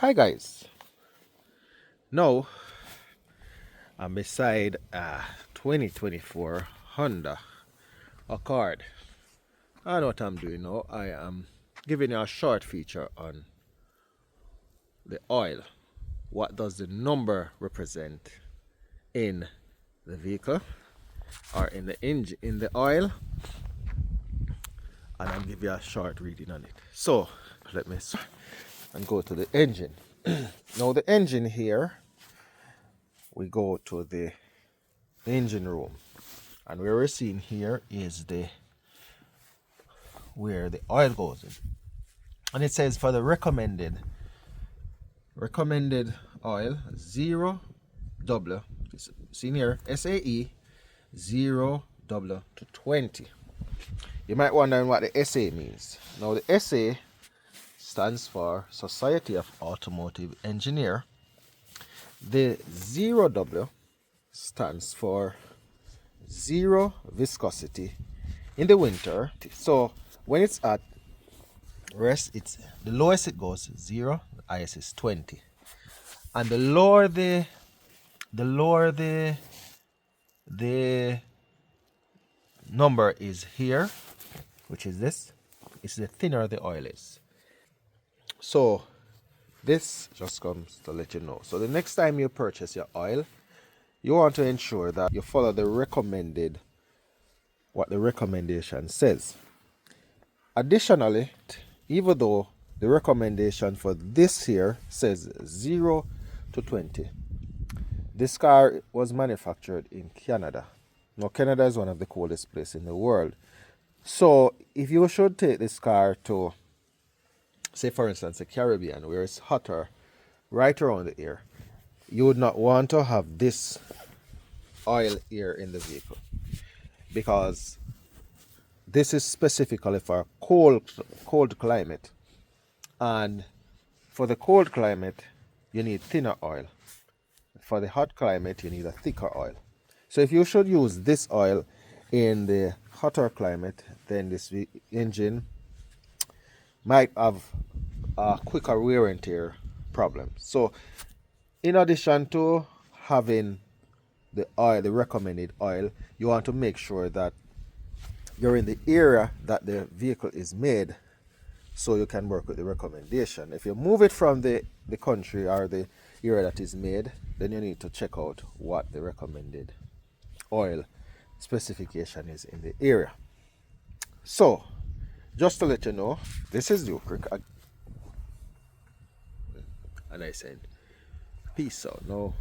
Hi guys, now I'm beside a 2024 Honda Accord. I know what I'm doing now. I am giving you a short feature on the oil. What does the number represent in the vehicle or in the engine, in the oil? And I'll give you a short reading on it. So let me start and go to the engine. Now the engine here, we go to the engine room, and where we're seeing here is where the oil goes in, and it says for the recommended oil 0W, seen here, SAE 0W to 20. You might wonder what the SA means. Now the SA stands for Society of Automotive Engineer. The 0W stands for zero viscosity in the winter. So when it's at rest, it's the lowest it goes 0, the highest is 20, and the lower the number is here, which is this, is the thinner the oil is. So this just comes to let you know. So the next time you purchase your oil, you want to ensure that you follow what the recommendation says. Additionally, even though the recommendation for this here says 0 to 20, this car was manufactured in Canada. Now Canada is one of the coldest places in the world. So if you should take this car to, say for instance, the Caribbean, where it's hotter right around the ear, you would not want to have this oil here in the vehicle, because this is specifically for cold climate, and for the cold climate you need thinner oil. For the hot climate you need a thicker oil. So if you should use this oil in the hotter climate, then this engine might have a quicker wear and tear problem. So in addition to having the oil, the recommended oil, you want to make sure that you're in the area that the vehicle is made, so you can work with the recommendation. If you move it from the country or the area that is made, then you need to check out what the recommended oil specification is in the area. So just to let you know, this is Duke, and I said peace out now.